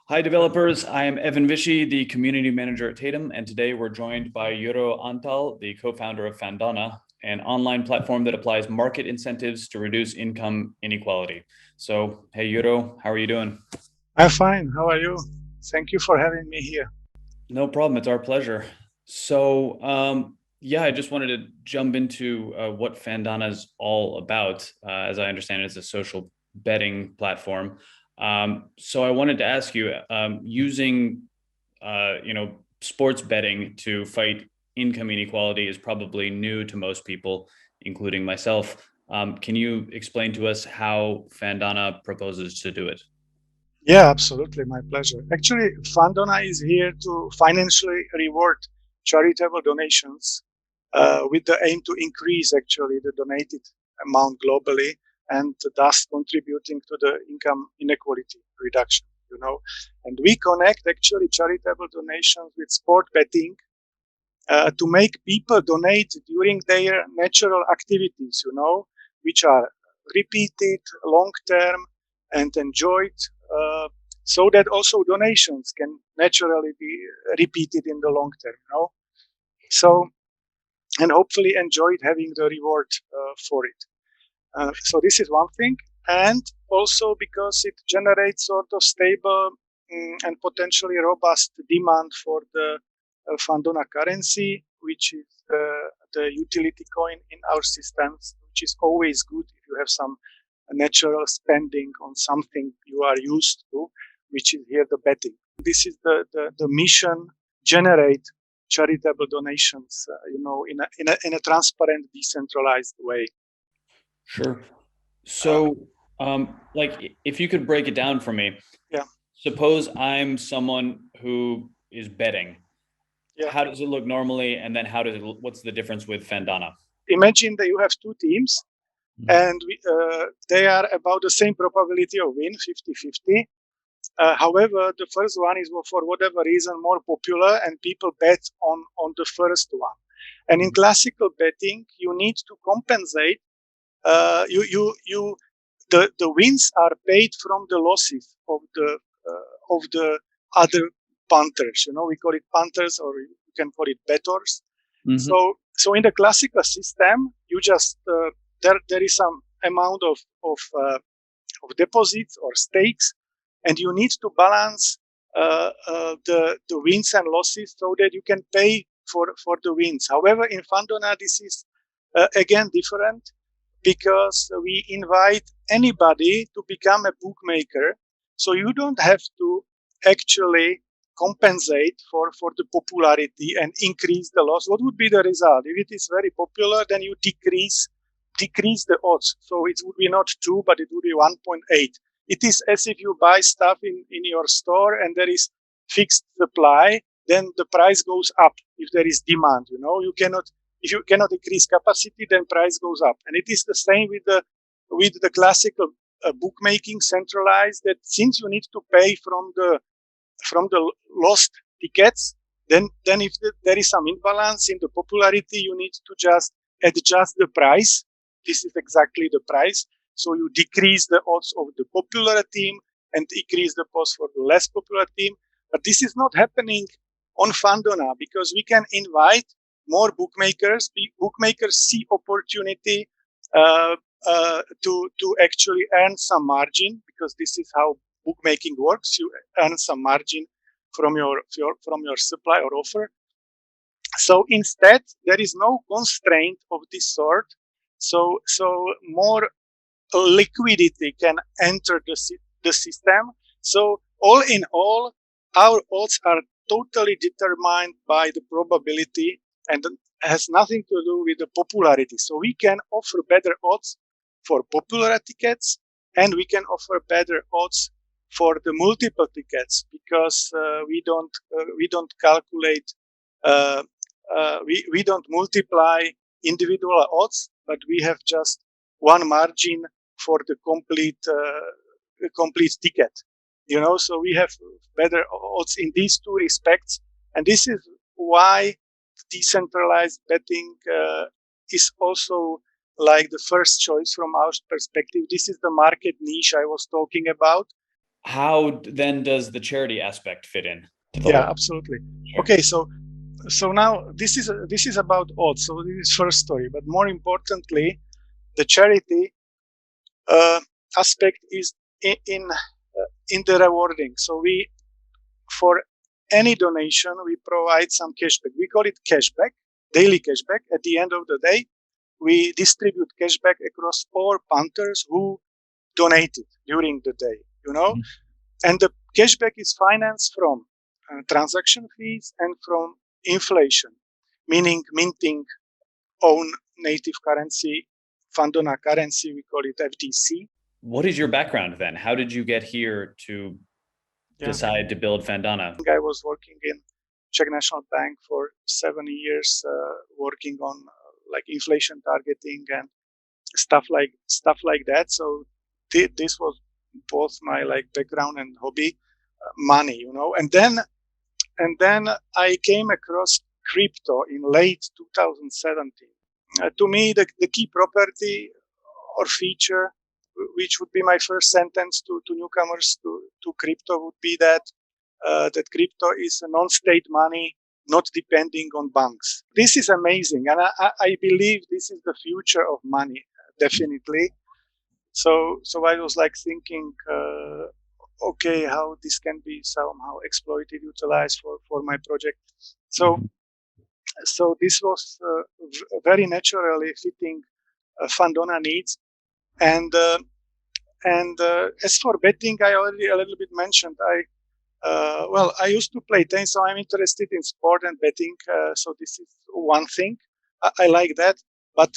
Hi, developers. I am Evan Vishy, the community manager at Tatum, and today we're joined by Juraj Antal, the co-founder of Fandona, an online platform that applies market incentives to reduce income inequality. So, hey, Juraj, how are you doing? I'm fine. How are you? Thank you for having me here. No problem. It's our pleasure. So, yeah, I just wanted to jump into what Fandana is all about. As I understand it, it's a social betting platform. So I wanted to ask you, using sports betting to fight income inequality is probably new to most people, including myself. Can you explain to us how Fandana proposes to do it? Yeah, absolutely. My pleasure. Actually, Fandona is here to financially reward charitable donations with the aim to increase actually the donated amount globally and thus contributing to the income inequality reduction, And we connect actually charitable donations with sport betting to make people donate during their natural activities, which are repeated, long term, and enjoyed, so that also donations can naturally be repeated in the long term. So, and hopefully enjoyed having the reward for it. So this is one thing, and also because it generates sort of stable and potentially robust demand for the Fandona currency, which is the utility coin in our systems, which is always good if you have some natural spending on something you are used to, which is here the betting. This is the mission: generate charitable donations, in a transparent, decentralized way. Sure. Uh, So, if you could break it down for me, yeah, suppose I'm someone who is betting. yeah. How does it look normally, and then what's the difference with Fandana? Imagine that you have two teams and they are about the same probability of win, 50-50. However, the first one is for whatever reason more popular and people bet on the first one. And in classical betting, you need to compensate. The wins are paid from the losses of the other punters. We call it punters, or you can call it bettors. Mm-hmm. So in the classical system, you just there is some amount of deposits or stakes, and you need to balance the wins and losses so that you can pay for the wins. However, in Fandona, this is again different because we invite anybody to become a bookmaker. So you don't have to actually compensate for the popularity and increase the loss. What would be the result? If it is very popular, then you decrease the odds. So it would be not 2, but it would be 1.8. It is as if you buy stuff in your store and there is fixed supply, then the price goes up if there is demand. You cannot, if you cannot increase capacity, then price goes up. And it is the same with the classical bookmaking centralized, that since you need to pay from the lost tickets, then if there is some imbalance in the popularity, you need to just adjust the price. This is exactly the price. So you decrease the odds of the popular team and increase the odds for the less popular team. But this is not happening on Fandona because we can invite more bookmakers. Bookmakers see opportunity to actually earn some margin, because this is how bookmaking works. You earn some margin from your supply or offer. So instead, there is no constraint of this sort. So more liquidity can enter the system. So all in all, our odds are totally determined by the probability and has nothing to do with the popularity. So we can offer better odds for popular tickets, and we can offer better odds for the multiple tickets, because we don't calculate, we don't multiply individual odds, but we have just one margin for the complete ticket. So we have better odds in these two respects, and this is why decentralized betting is also like the first choice from our perspective. This is the market niche I was talking about. How then does the charity aspect fit in to the Yeah, whole? absolutely. Sure. Okay, so now this is about odds. So this is first story, but more importantly, the charity uh, aspect is in the rewarding. So we, for any donation, we provide some cashback. We call it cashback, daily cashback. At the end of the day, we distribute cashback across all punters who donated during the day. You know, Mhm. and the cashback is financed from transaction fees and from inflation, meaning minting own native currency, Fandona currency, we call it FDC. What is your background then? How did you get here to Yeah, decide to build Fandana? I was working in Czech National Bank for 7 years, working on like inflation targeting and stuff like that. So this was both my like background and hobby, money, and then I came across crypto in late 2017. To me, the key property or feature, which would be my first sentence to newcomers to crypto, would be that crypto is a non-state money, not depending on banks. This is amazing, and I believe this is the future of money, definitely. So I was like thinking, okay, how this can be somehow exploited, utilized for my project. So Mhm. so this was very naturally fitting Fandona needs. And as for betting, I already a little bit mentioned. I used to play tennis, so I'm interested in sport and betting. So this is one thing. I like that. But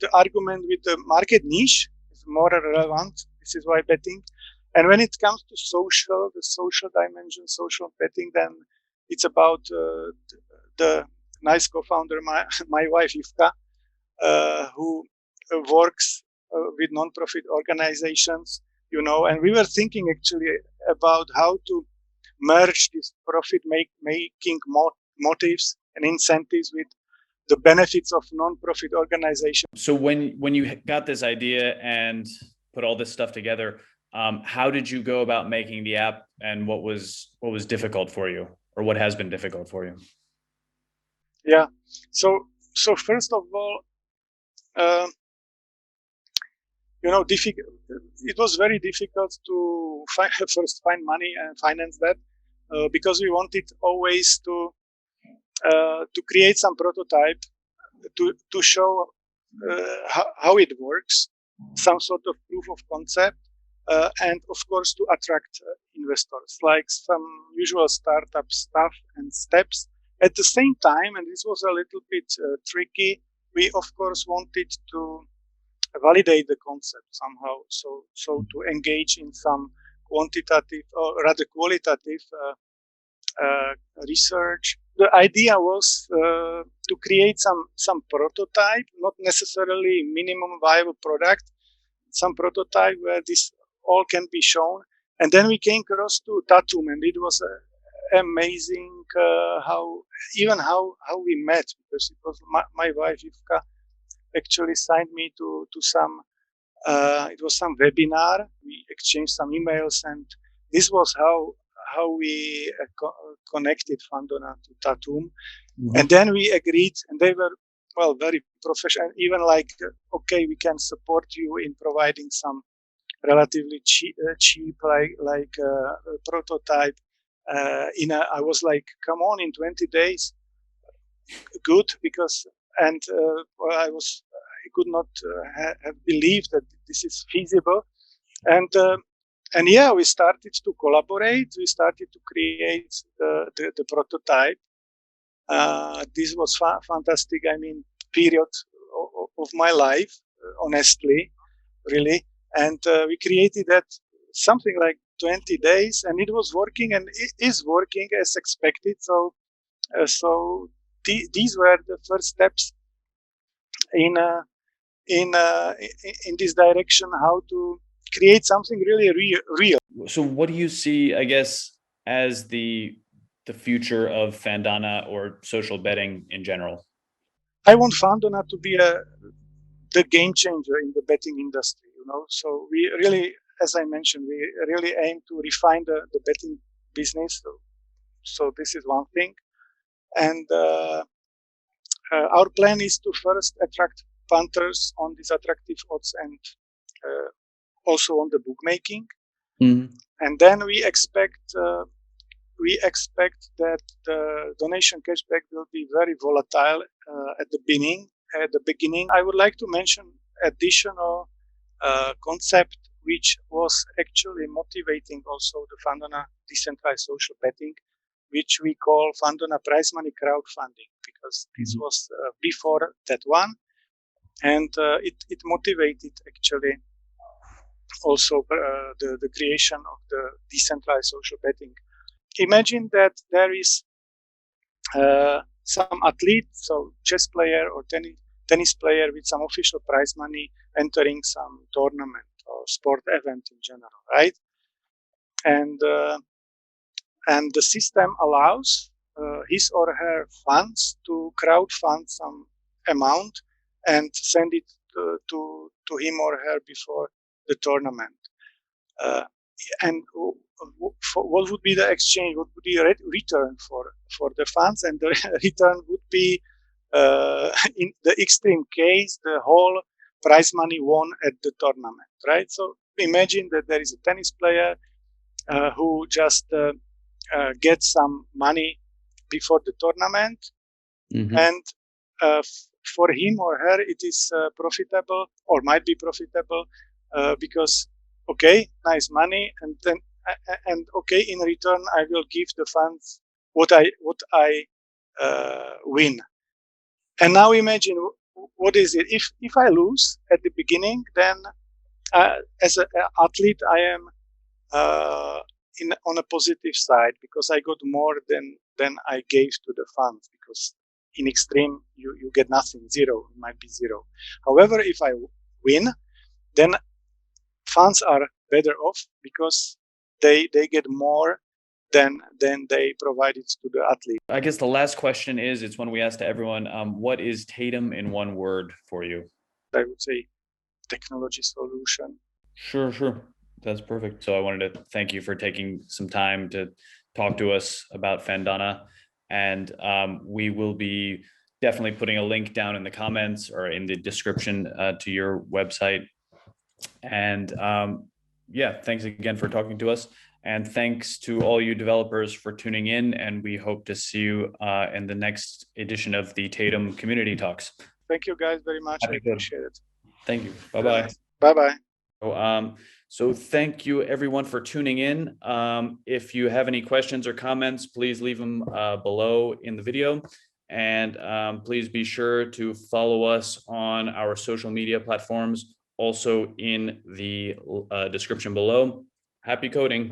the argument with the market niche is more relevant. This is why betting. And when it comes to the social dimension, social betting, then it's about the nice co-founder, my wife Ivka, who works with non-profit organizations, and we were thinking actually about how to merge these profit making motives and incentives with the benefits of non-profit organizations. So when you got this idea and put all this stuff together, how did you go about making the app, and what was difficult for you, or what has been difficult for you? Yeah. So first of all, um, it was very difficult to first find money and finance that, because we wanted always to create some prototype to show how it works, some sort of proof of concept, and of course to attract investors, like some usual startup stuff and steps. At the same time, and this was a little bit tricky, we of course wanted to validate the concept somehow. So to engage in some quantitative or rather qualitative uh, research. The idea was to create some prototype, not necessarily minimum viable product, some prototype where this all can be shown. And then we came across to Tatum, and it was amazing how we met, because it was my wife Ivka actually signed me to some. It was some webinar. We exchanged some emails, and this was how we connected Fandona to Tatum. And Mhm. then we agreed, and they were very professional. Even like, okay, we can support you in providing some relatively cheap prototype. I was like, come on, in 20 days, good, because and I could not have believed that this is feasible. And yeah, we started to collaborate. We started to create the prototype. This was fantastic. I mean, period of my life, honestly, really. And we created that something like 20 days, and it was working, and it is working as expected. So these were the first steps in uh, in this direction, how to create something really real. So what do you see, I guess, as the future of Fandana or social betting in general? I want Fandona to be the game changer in the betting industry. So we really as I mentioned, we really aim to refine the betting business. So this is one thing. And our plan is to first attract punters on these attractive odds and also on the bookmaking. Mm-hmm. And then we expect that the donation cashback will be very volatile at the beginning. I would like to mention additional concept which was actually motivating also the Fandona decentralized social betting, which we call Fandona prize money crowdfunding, because this was before that one, and it motivated actually also the creation of the decentralized social betting. Imagine that there is some athlete, so chess player or tennis player with some official prize money entering some tournament or sport event in general, right? And the system allows his or her funds to crowdfund some amount and send it to him or her before the tournament. And what would be the exchange? What would be a return for the funds? And the return would be, in the extreme case, the whole prize money won at the tournament, right? So imagine that there is a tennis player who just gets some money before the tournament, and for him or her it is profitable or might be profitable because okay, nice money, and okay, in return I will give the funds what I win. And now imagine what is it if I lose at the beginning, then as an athlete I am on a positive side because I got more than I gave to the funds, because in extreme you get nothing, zero, it might be zero. However, if I win, then funds are better off because they get more than they provided to the athlete. I guess the last question is, it's one we ask to everyone. What is Tatum in one word for you? I would say technology solution. Sure. That's perfect. So I wanted to thank you for taking some time to talk to us about Fandona. And we will be definitely putting a link down in the comments or in the description to your website. And yeah, thanks again for talking to us. And thanks to all you developers for tuning in. And we hope to see you in the next edition of the Tatum Community Talks. Thank you guys very much. I appreciate it. Thank you. Bye-bye. Bye-bye. So thank you everyone for tuning in. If you have any questions or comments, please leave them below in the video. And please be sure to follow us on our social media platforms, also in the description below. Happy coding.